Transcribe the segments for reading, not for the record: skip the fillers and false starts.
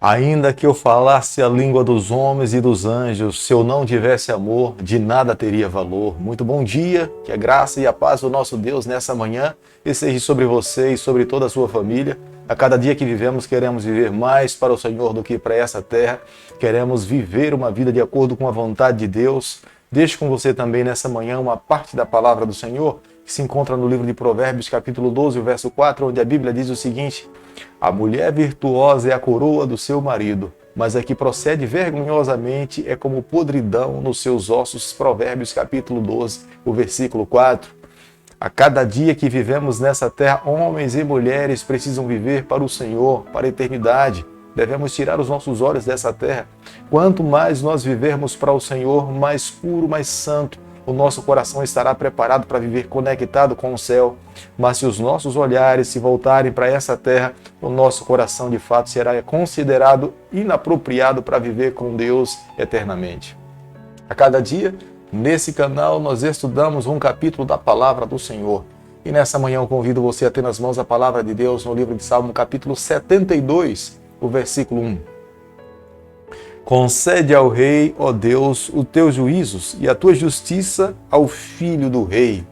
Ainda que eu falasse a língua dos homens e dos anjos, se eu não tivesse amor, de nada teria valor. Muito bom dia, que a graça e a paz do nosso Deus nessa manhã esteja sobre você e sobre toda a sua família. A cada dia que vivemos, queremos viver mais para o Senhor do que para essa terra. Queremos viver uma vida de acordo com a vontade de Deus. Deixo com você também nessa manhã uma parte da palavra do Senhor, que se encontra no livro de Provérbios, capítulo 12, verso 4, onde a Bíblia diz o seguinte: a mulher virtuosa é a coroa do seu marido, mas a que procede vergonhosamente é como podridão nos seus ossos. Provérbios, capítulo 12, o versículo 4. A cada dia que vivemos nessa terra, homens e mulheres precisam viver para o Senhor, para a eternidade. Devemos tirar os nossos olhos dessa terra. Quanto mais nós vivermos para o Senhor, mais puro, mais santo, o nosso coração estará preparado para viver conectado com o céu. Mas se os nossos olhares se voltarem para essa terra, o nosso coração de fato será considerado inapropriado para viver com Deus eternamente. A cada dia, nesse canal, nós estudamos um capítulo da palavra do Senhor. E nessa manhã eu convido você a ter nas mãos a palavra de Deus no livro de Salmo, capítulo 72, o versículo 1. Concede ao rei, ó Deus, os teus juízos e a tua justiça ao filho do rei.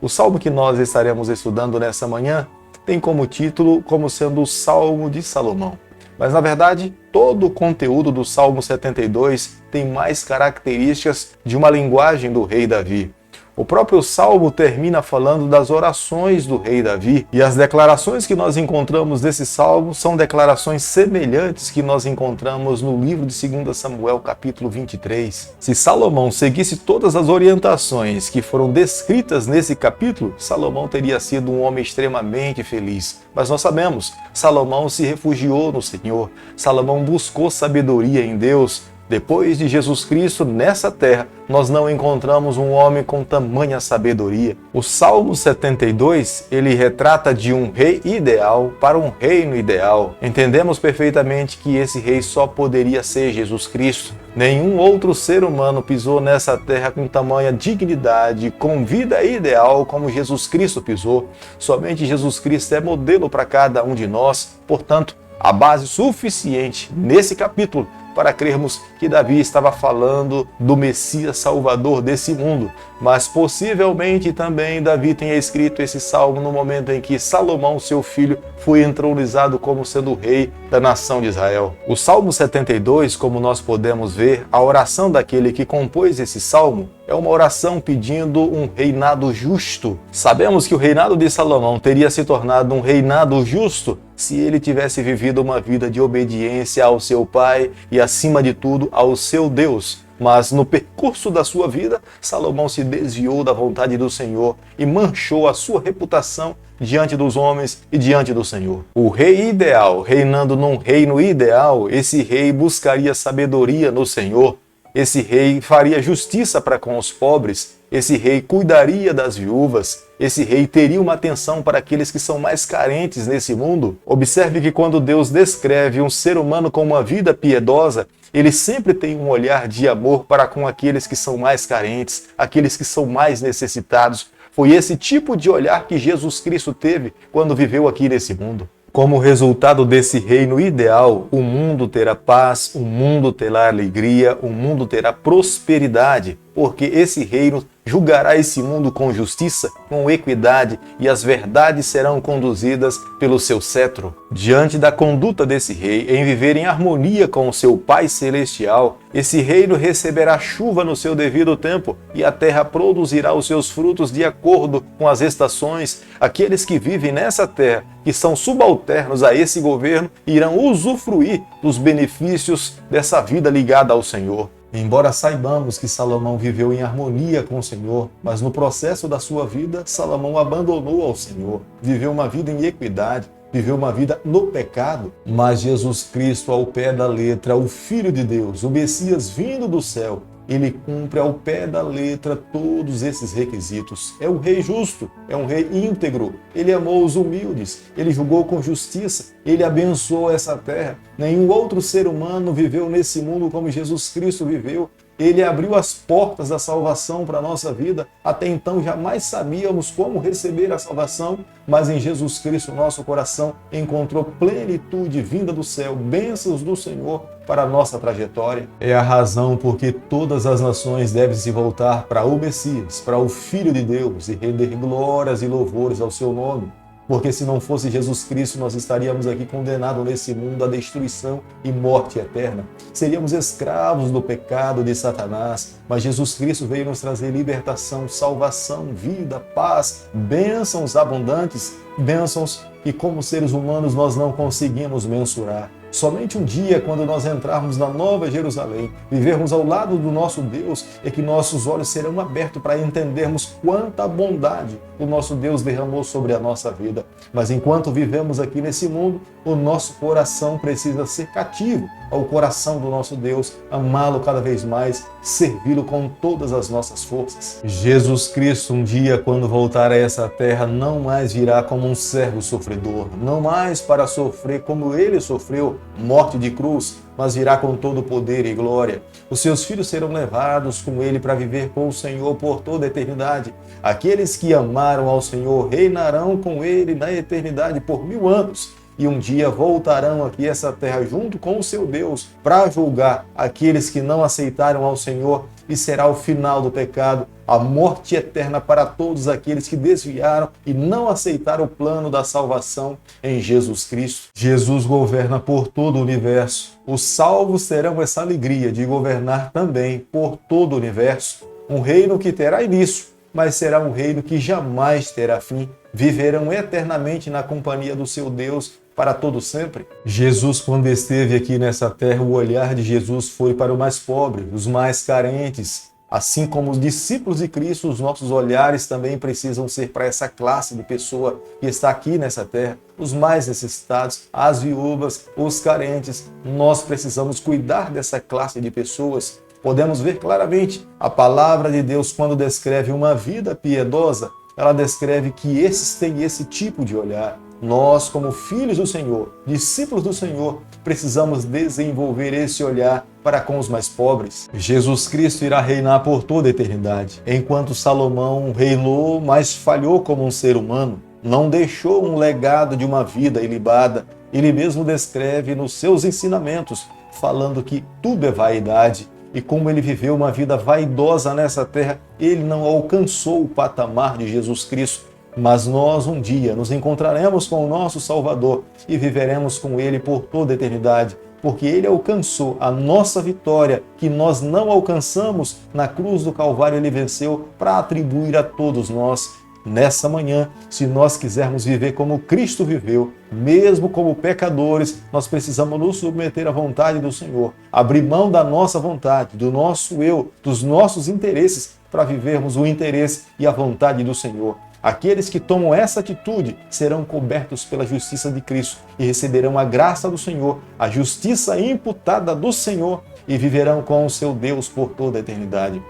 O salmo que nós estaremos estudando nessa manhã tem como título como sendo o Salmo de Salomão. Mas, na verdade, todo o conteúdo do Salmo 72 tem mais características de uma linguagem do rei Davi. O próprio Salmo termina falando das orações do rei Davi, e as declarações que nós encontramos nesse Salmo são declarações semelhantes que nós encontramos no livro de 2 Samuel, capítulo 23. Se Salomão seguisse todas as orientações que foram descritas nesse capítulo, Salomão teria sido um homem extremamente feliz. Mas nós sabemos, Salomão se refugiou no Senhor, Salomão buscou sabedoria em Deus. Depois de Jesus Cristo, nessa terra, nós não encontramos um homem com tamanha sabedoria. O Salmo 72, ele retrata de um rei ideal para um reino ideal. Entendemos perfeitamente que esse rei só poderia ser Jesus Cristo. Nenhum outro ser humano pisou nessa terra com tamanha dignidade, com vida ideal como Jesus Cristo pisou. Somente Jesus Cristo é modelo para cada um de nós. Portanto, a base suficiente nesse capítulo para crermos que Davi estava falando do Messias Salvador desse mundo. Mas possivelmente também Davi tenha escrito esse salmo no momento em que Salomão, seu filho, foi entronizado como sendo o rei da nação de Israel. O Salmo 72, como nós podemos ver, a oração daquele que compôs esse salmo é uma oração pedindo um reinado justo. Sabemos que o reinado de Salomão teria se tornado um reinado justo se ele tivesse vivido uma vida de obediência ao seu pai e, acima de tudo, ao seu Deus. Mas no percurso da sua vida, Salomão se desviou da vontade do Senhor e manchou a sua reputação diante dos homens e diante do Senhor. O rei ideal, reinando num reino ideal, esse rei buscaria sabedoria no Senhor. Esse rei faria justiça para com os pobres, esse rei cuidaria das viúvas, esse rei teria uma atenção para aqueles que são mais carentes nesse mundo. Observe que quando Deus descreve um ser humano com uma vida piedosa, ele sempre tem um olhar de amor para com aqueles que são mais carentes, aqueles que são mais necessitados. Foi esse tipo de olhar que Jesus Cristo teve quando viveu aqui nesse mundo. Como resultado desse reino ideal, o mundo terá paz, o mundo terá alegria, o mundo terá prosperidade, porque esse reino julgará esse mundo com justiça, com equidade, e as verdades serão conduzidas pelo seu cetro. Diante da conduta desse rei em viver em harmonia com o seu Pai Celestial, esse reino receberá chuva no seu devido tempo e a terra produzirá os seus frutos de acordo com as estações. Aqueles que vivem nessa terra, que são subalternos a esse governo, irão usufruir dos benefícios dessa vida ligada ao Senhor. Embora saibamos que Salomão viveu em harmonia com o Senhor, mas no processo da sua vida, Salomão abandonou ao Senhor, viveu uma vida em equidade, viveu uma vida no pecado. Mas Jesus Cristo, ao pé da letra, o Filho de Deus, o Messias vindo do céu, ele cumpre ao pé da letra todos esses requisitos. É um rei justo, é um rei íntegro, ele amou os humildes, ele julgou com justiça, ele abençoou essa terra. Nenhum outro ser humano viveu nesse mundo como Jesus Cristo viveu. Ele abriu as portas da salvação para a nossa vida. Até então jamais sabíamos como receber a salvação, mas em Jesus Cristo nosso coração encontrou plenitude vinda do céu, bênçãos do Senhor para a nossa trajetória. É a razão por que todas as nações devem se voltar para o Messias, para o Filho de Deus, e render glórias e louvores ao seu nome. Porque se não fosse Jesus Cristo, nós estaríamos aqui condenados nesse mundo à destruição e morte eterna. Seríamos escravos do pecado de Satanás, mas Jesus Cristo veio nos trazer libertação, salvação, vida, paz, bênçãos abundantes, bênçãos que como seres humanos nós não conseguimos mensurar. Somente um dia, quando nós entrarmos na Nova Jerusalém, vivermos ao lado do nosso Deus, é que nossos olhos serão abertos para entendermos quanta bondade o nosso Deus derramou sobre a nossa vida. Mas enquanto vivemos aqui nesse mundo, o nosso coração precisa ser cativo ao coração do nosso Deus, amá-lo cada vez mais, servi-lo com todas as nossas forças. Jesus Cristo, um dia, quando voltar a essa terra, não mais virá como um servo sofredor, não mais para sofrer como ele sofreu, morte de cruz, mas virá com todo poder e glória. Os seus filhos serão levados com ele para viver com o Senhor por toda a eternidade. Aqueles que amaram ao Senhor reinarão com ele na eternidade por 1000 anos. E um dia voltarão aqui a essa terra junto com o seu Deus para julgar aqueles que não aceitaram ao Senhor, e será o final do pecado, a morte eterna para todos aqueles que desviaram e não aceitaram o plano da salvação em Jesus Cristo. Jesus governa por todo o universo. Os salvos terão essa alegria de governar também por todo o universo. Um reino que terá início, mas será um reino que jamais terá fim. Viverão eternamente na companhia do seu Deus para todo sempre. Jesus, quando esteve aqui nessa terra, o olhar de Jesus foi para o mais pobre, os mais carentes. Assim como os discípulos de Cristo, os nossos olhares também precisam ser para essa classe de pessoa que está aqui nessa terra, os mais necessitados, as viúvas, os carentes. Nós precisamos cuidar dessa classe de pessoas. Podemos ver claramente a palavra de Deus quando descreve uma vida piedosa, ela descreve que esses têm esse tipo de olhar. Nós, como filhos do Senhor, discípulos do Senhor, precisamos desenvolver esse olhar para com os mais pobres. Jesus Cristo irá reinar por toda a eternidade. Enquanto Salomão reinou, mas falhou como um ser humano, não deixou um legado de uma vida ilibada. Ele mesmo descreve nos seus ensinamentos, falando que tudo é vaidade. E como ele viveu uma vida vaidosa nessa terra, ele não alcançou o patamar de Jesus Cristo. Mas nós um dia nos encontraremos com o nosso Salvador e viveremos com ele por toda a eternidade, porque ele alcançou a nossa vitória que nós não alcançamos na cruz do Calvário. Ele venceu para atribuir a todos nós. Nessa manhã, se nós quisermos viver como Cristo viveu, mesmo como pecadores, nós precisamos nos submeter à vontade do Senhor, abrir mão da nossa vontade, do nosso eu, dos nossos interesses, para vivermos o interesse e a vontade do Senhor. Aqueles que tomam essa atitude serão cobertos pela justiça de Cristo e receberão a graça do Senhor, a justiça imputada do Senhor, e viverão com o seu Deus por toda a eternidade.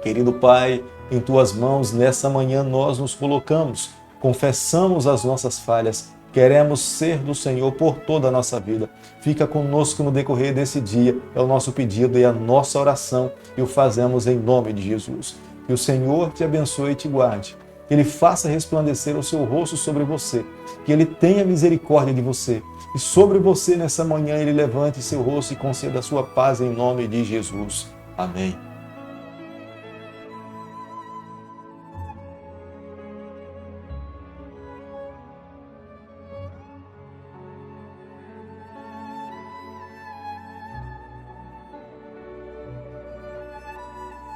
Querido Pai, em Tuas mãos nessa manhã nós nos colocamos, confessamos as nossas falhas, queremos ser do Senhor por toda a nossa vida. Fica conosco no decorrer desse dia, é o nosso pedido e a nossa oração, e o fazemos em nome de Jesus. Que o Senhor te abençoe e te guarde. Que Ele faça resplandecer o seu rosto sobre você, que Ele tenha misericórdia de você, e sobre você nessa manhã Ele levante seu rosto e conceda a sua paz em nome de Jesus. Amém.